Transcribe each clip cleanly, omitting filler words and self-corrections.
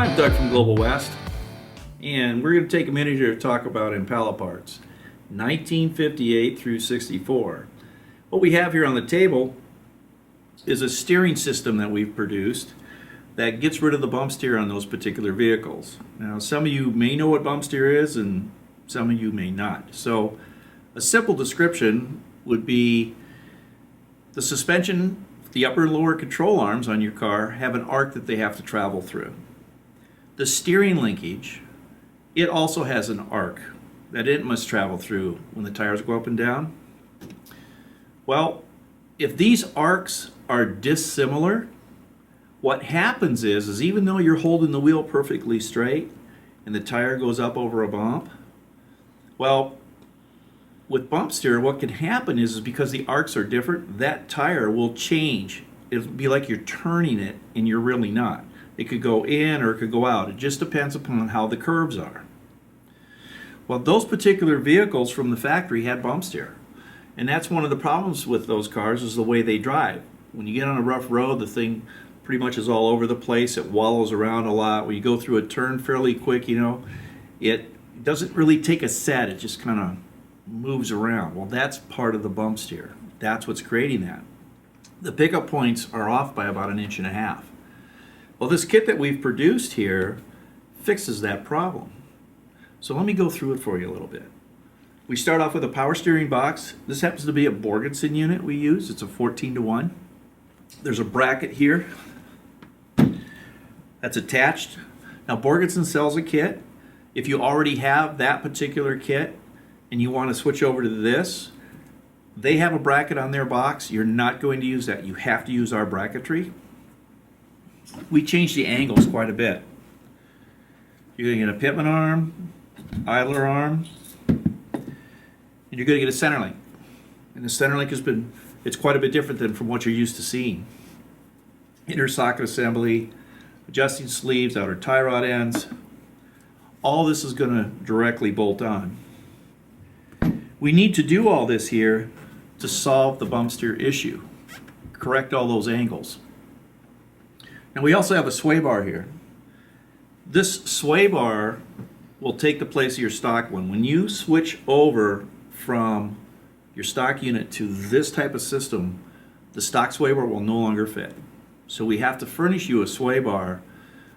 I'm Doug from Global West, and we're going to take a minute here to talk about Impala parts, 1958 through 64. What we have here on the table is a steering system that we've produced that gets rid of the bump steer on those particular vehicles. Now, some of you may know what bump steer is, and some of you may not. So, a simple description would be the suspension, the upper and lower control arms on your car have an arc that they have to travel through. The steering linkage, it also has an arc that it must travel through when the tires go up and down. Well, if these arcs are dissimilar, what happens is even though you're holding the wheel perfectly straight and the tire goes up over a bump, well, with bump steer, what can happen is because the arcs are different, that tire will change. It'll be like you're turning it and you're really not. It could go in or it could go out. It just depends upon how the curves are. Well, those particular vehicles from the factory had bump steer. And that's one of the problems with those cars is the way they drive. When you get on a rough road, the thing pretty much is all over the place. It wallows around a lot. When you go through a turn fairly quick, it doesn't really take a set. It just kind of moves around. Well, that's part of the bump steer. That's what's creating that. The pickup points are off by about 1.5 inches. Well, this kit that we've produced here fixes that problem. So let me go through it for you a little bit. We start off with a power steering box. This happens to be a Borgenson unit we use. It's a 14-to-1. There's a bracket here that's attached. Now, Borgenson sells a kit. If you already have that particular kit and you want to switch over to this, they have a bracket on their box. You're not going to use that. You have to use our bracketry. We changed the angles quite a bit. You're going to get a pitman arm, idler arm, and you're going to get a center link. And the center link it's quite a bit different than from what you're used to seeing. Inner socket assembly, adjusting sleeves, outer tie rod ends. All this is going to directly bolt on. We need to do all this here to solve the bump steer issue, correct all those angles. Now we also have a sway bar here. This sway bar will take the place of your stock one. When you switch over from your stock unit to this type of system, the stock sway bar will no longer fit. So we have to furnish you a sway bar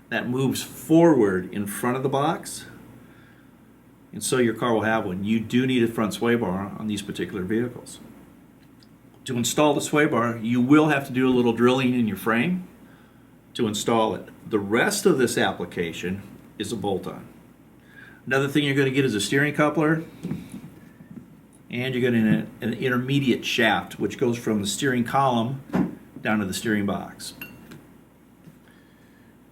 that moves forward in front of the box, and so your car will have one. You do need a front sway bar on these particular vehicles. To install the sway bar, you will have to do a little drilling in your frame to install it. The rest of this application is a bolt-on. Another thing you're going to get is a steering coupler, and you're going to get an intermediate shaft, which goes from the steering column down to the steering box.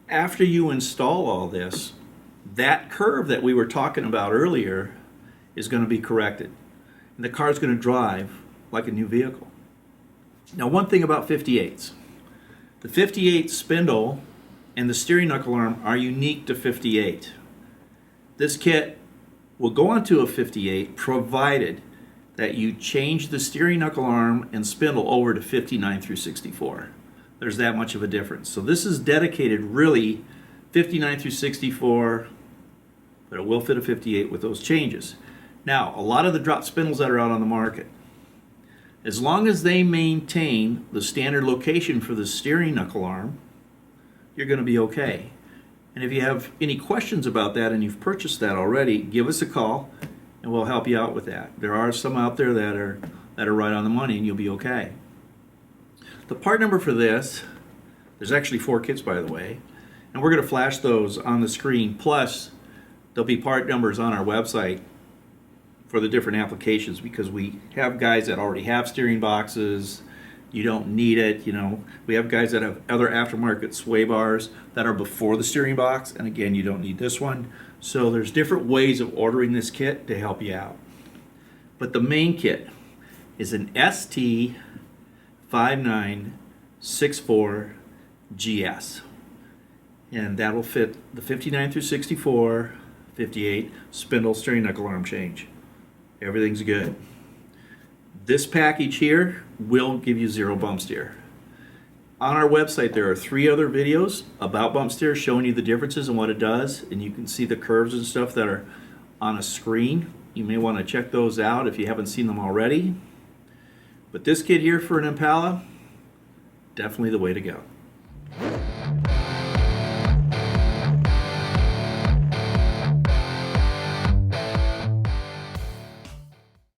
After you install all this, that curve that we were talking about earlier is going to be corrected. And the car is going to drive like a new vehicle. Now, one thing about 58s. The 58 spindle and the steering knuckle arm are unique to 58. This kit will go onto a 58 provided that you change the steering knuckle arm and spindle over to 59 through 64. There's that much of a difference. So this is dedicated really 59 through 64, but it will fit a 58 with those changes. Now, a lot of the drop spindles that are out on the market, as long as they maintain the standard location for the steering knuckle arm, you're going to be okay. And if you have any questions about that and you've purchased that already, give us a call and we'll help you out with that. There are some out there that are right on the money and you'll be okay. The part number for this, there's actually 4 kits by the way, and we're going to flash those on the screen, plus there'll be part numbers on our website for the different applications, because we have guys that already have steering boxes. You don't need it. We have guys that have other aftermarket sway bars that are before the steering box, and again, you don't need this one. So there's different ways of ordering this kit to help you out. But the main kit is an ST5964GS, and that'll fit the 59 through 64, 58 spindle steering knuckle arm change. Everything's good. This package here will give you 0 bump steer. On our website, there are 3 other videos about bump steers showing you the differences and what it does, and you can see the curves and stuff that are on a screen. You may want to check those out if you haven't seen them already. But this kit here for an Impala, definitely the way to go.